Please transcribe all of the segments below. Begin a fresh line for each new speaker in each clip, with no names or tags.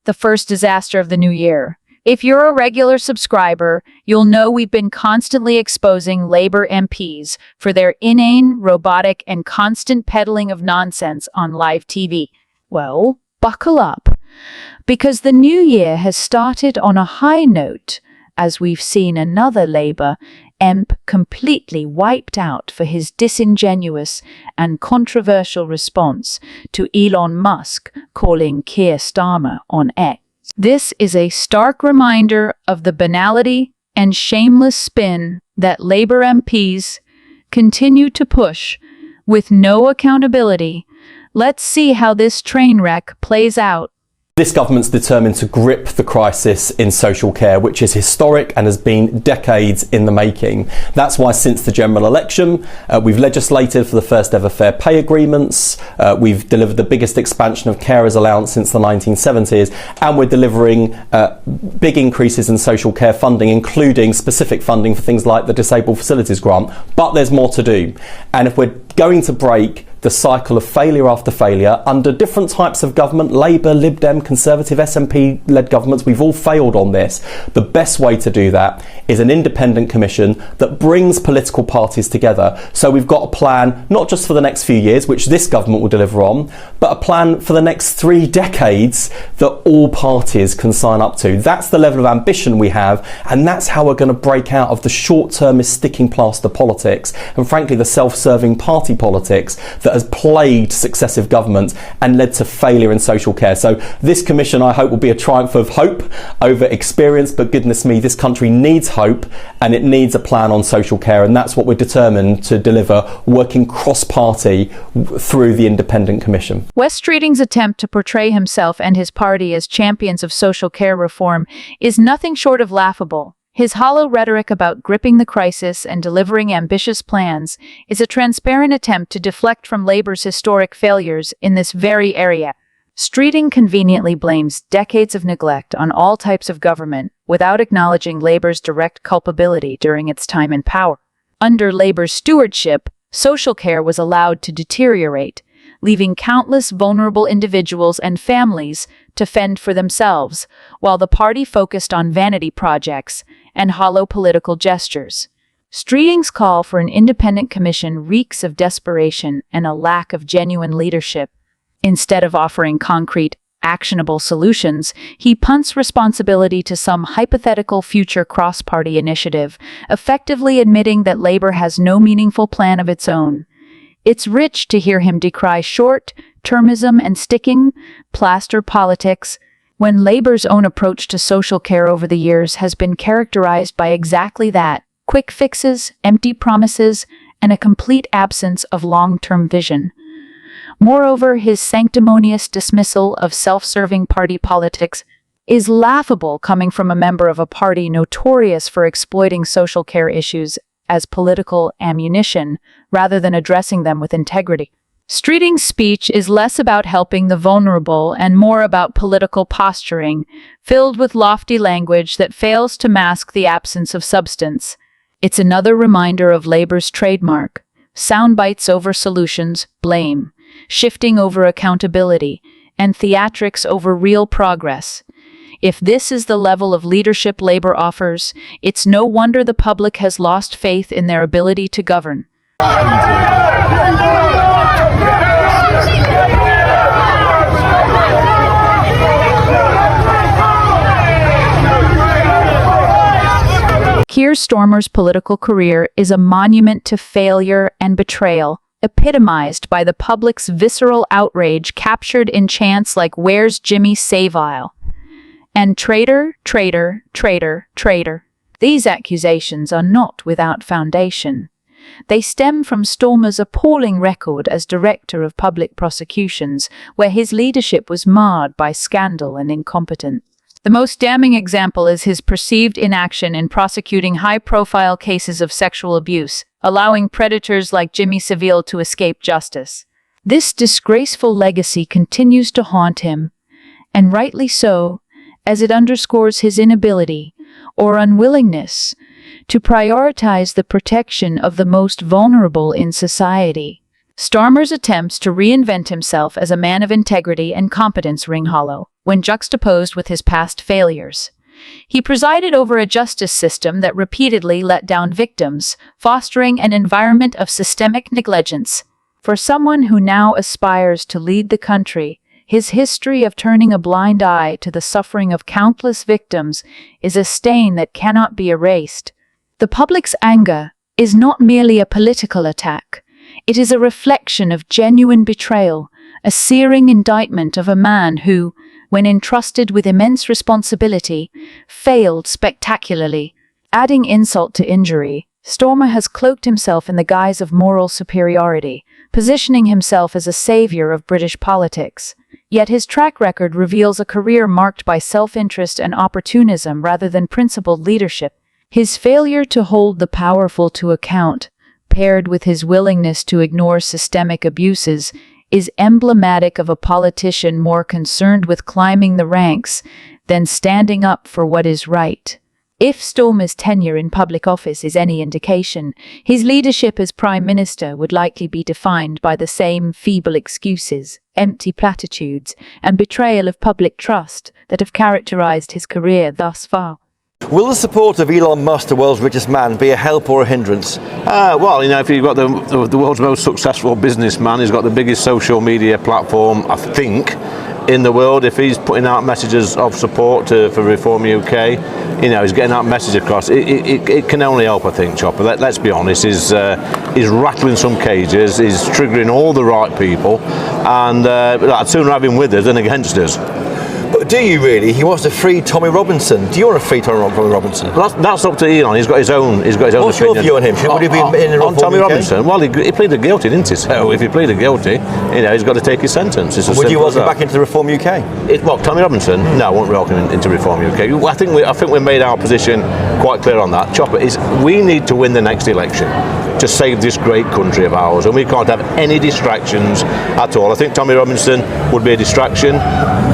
The first disaster of the new year. If you're a regular subscriber, you'll know we've been constantly exposing Labour MPs for their inane, robotic, and constant peddling of nonsense on live TV. Well, buckle up, because the new year has started on a high note, as we've seen another Labour MP completely wiped out for his disingenuous and controversial response to Elon Musk calling Keir Starmer on X. This is a stark reminder of the banality and shameless spin that Labour MPs continue to push with no accountability. Let's see how this train wreck plays out.
This government's determined to grip the crisis in social care, which is historic and has been decades in the making. That's why since the general election, we've legislated for the first ever fair pay agreements, we've delivered the biggest expansion of carers allowance since the 1970s, and we're delivering big increases in social care funding, including specific funding for things like the Disabled Facilities Grant. But there's more to do. And if we're going to break the cycle of failure after failure under different types of government, Labour, Lib Dem, Conservative, SNP-led governments, we've all failed on this. The best way to do that is an independent commission that brings political parties together. So we've got a plan, not just for the next few years, which this government will deliver on, but a plan for the next 3 decades that all parties can sign up to. That's the level of ambition we have, and that's how we're going to break out of the short-termist sticking plaster politics and, frankly, the self-serving party politics that has plagued successive governments and led to failure in social care. So this commission, I hope, will be a triumph of hope over experience, but goodness me, this country needs hope and it needs a plan on social care, and that's what we're determined to deliver, working cross-party through the independent commission.
Wes Streeting's attempt to portray himself and his party as champions of social care reform is nothing short of laughable. His hollow rhetoric about gripping the crisis and delivering ambitious plans is a transparent attempt to deflect from Labour's historic failures in this very area. Streeting conveniently blames decades of neglect on all types of government without acknowledging Labour's direct culpability during its time in power. Under Labour's stewardship, social care was allowed to deteriorate, leaving countless vulnerable individuals and families to fend for themselves, while the party focused on vanity projects and hollow political gestures. Streeting's call for an independent commission reeks of desperation and a lack of genuine leadership. Instead of offering concrete, actionable solutions, he punts responsibility to some hypothetical future cross-party initiative, effectively admitting that Labour has no meaningful plan of its own. It's rich to hear him decry short-termism and sticking plaster politics, when Labour's own approach to social care over the years has been characterized by exactly that: quick fixes, empty promises, and a complete absence of long-term vision. Moreover, his sanctimonious dismissal of self-serving party politics is laughable, coming from a member of a party notorious for exploiting social care issues as political ammunition, rather than addressing them with integrity. Streeting's speech is less about helping the vulnerable and more about political posturing, filled with lofty language that fails to mask the absence of substance. It's another reminder of Labour's trademark: sound bites over solutions, blame, shifting over accountability, and theatrics over real progress. If this is the level of leadership Labour offers, it's no wonder the public has lost faith in their ability to govern. Keir Starmer's political career is a monument to failure and betrayal, epitomized by the public's visceral outrage captured in chants like "Where's Jimmy Savile?" and "Traitor, traitor, traitor, traitor." These accusations are not without foundation. They stem from Starmer's appalling record as Director of Public Prosecutions, where his leadership was marred by scandal and incompetence. The most damning example is his perceived inaction in prosecuting high-profile cases of sexual abuse, allowing predators like Jimmy Savile to escape justice. This disgraceful legacy continues to haunt him, and rightly so, as it underscores his inability or unwillingness to prioritize the protection of the most vulnerable in society. Starmer's attempts to reinvent himself as a man of integrity and competence ring hollow when juxtaposed with his past failures. He presided over a justice system that repeatedly let down victims, fostering an environment of systemic negligence. For someone who now aspires to lead the country, his history of turning a blind eye to the suffering of countless victims is a stain that cannot be erased. The public's anger is not merely a political attack. It is a reflection of genuine betrayal, a searing indictment of a man who, when entrusted with immense responsibility, failed spectacularly. Adding insult to injury, Starmer has cloaked himself in the guise of moral superiority, positioning himself as a savior of British politics. Yet his track record reveals a career marked by self-interest and opportunism rather than principled leadership. His failure to hold the powerful to account, paired with his willingness to ignore systemic abuses, is emblematic of a politician more concerned with climbing the ranks than standing up for what is right. If Starmer's tenure in public office is any indication, his leadership as Prime Minister would likely be defined by the same feeble excuses, empty platitudes, and betrayal of public trust that have characterized his career thus far.
Will the support of Elon Musk, the world's richest man, be a help or a hindrance?
Well, if you've got the world's most successful businessman, he's got the biggest social media platform, I think, in the world. If he's putting out messages of support for Reform UK, he's getting that message across. It can only help, I think, Chopper. Let's be honest. He's rattling some cages. He's triggering all the right people, and I'd sooner have him with us than against us.
But do you really? He wants to free Tommy Robinson. Do you want to free Tommy Robinson?
Well, that's up to Elon. He's got his own.
What's
opinion.
your view on him? Would he be in
on Tommy Robinson? Well, he pleaded guilty, didn't he? So if he pleaded guilty, he's got to take his sentence.
Would you welcome him back into Reform UK?
Tommy Robinson? No, I won't welcome him into Reform UK. I think we made our position quite clear on that. Chopper, we need to win the next election to save this great country of ours, and we can't have any distractions at all. I think Tommy Robinson would be a distraction.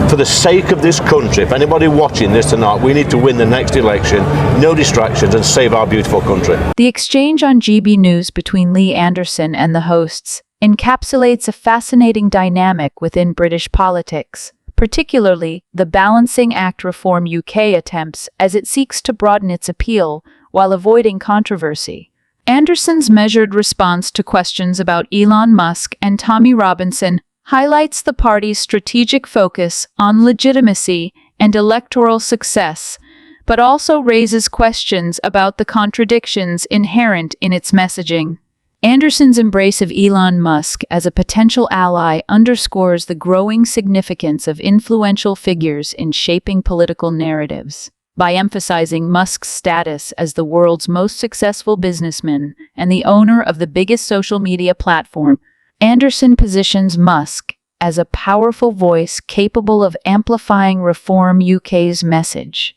For the sake of this country, if anybody watching this tonight, we need to win the next election, no distractions, and save our beautiful country.
The exchange on GB News between Lee Anderson and the hosts encapsulates a fascinating dynamic within British politics, particularly the Balancing Act Reform UK attempts as it seeks to broaden its appeal while avoiding controversy. Anderson's measured response to questions about Elon Musk and Tommy Robinson highlights the party's strategic focus on legitimacy and electoral success, but also raises questions about the contradictions inherent in its messaging. Anderson's embrace of Elon Musk as a potential ally underscores the growing significance of influential figures in shaping political narratives. By emphasizing Musk's status as the world's most successful businessman and the owner of the biggest social media platform, Anderson positions Musk as a powerful voice capable of amplifying Reform UK's message.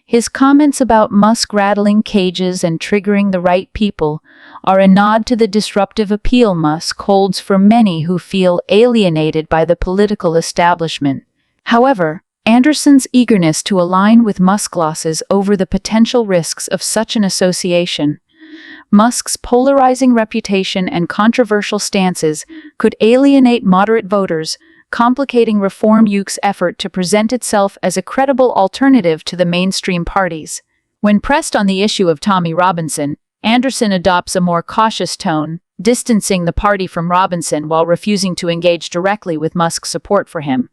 His comments about Musk rattling cages and triggering the right people are a nod to the disruptive appeal Musk holds for many who feel alienated by the political establishment. However, Anderson's eagerness to align with Musk glosses over the potential risks of such an association. Musk's polarizing reputation and controversial stances could alienate moderate voters, complicating Reform UK's effort to present itself as a credible alternative to the mainstream parties. When pressed on the issue of Tommy Robinson, Anderson adopts a more cautious tone, distancing the party from Robinson while refusing to engage directly with Musk's support for him.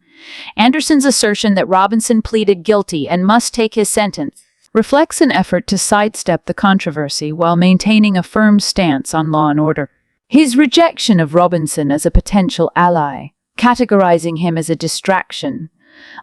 Anderson's assertion that Robinson pleaded guilty and must take his sentence reflects an effort to sidestep the controversy while maintaining a firm stance on law and order. His rejection of Robinson as a potential ally, categorizing him as a distraction,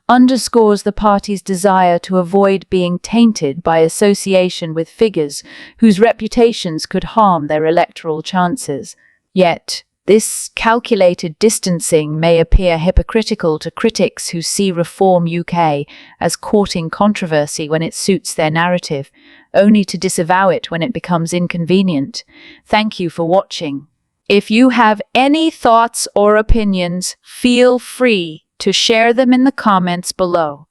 underscores the party's desire to avoid being tainted by association with figures whose reputations could harm their electoral chances. Yet, this calculated distancing may appear hypocritical to critics who see Reform UK as courting controversy when it suits their narrative, only to disavow it when it becomes inconvenient. Thank you for watching. If you have any thoughts or opinions, feel free to share them in the comments below.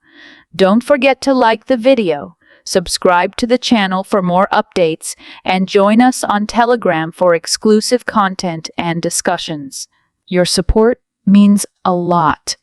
Don't forget to like the video, Subscribe to the channel for more updates and join us on Telegram for exclusive content and discussions. Your support means a lot.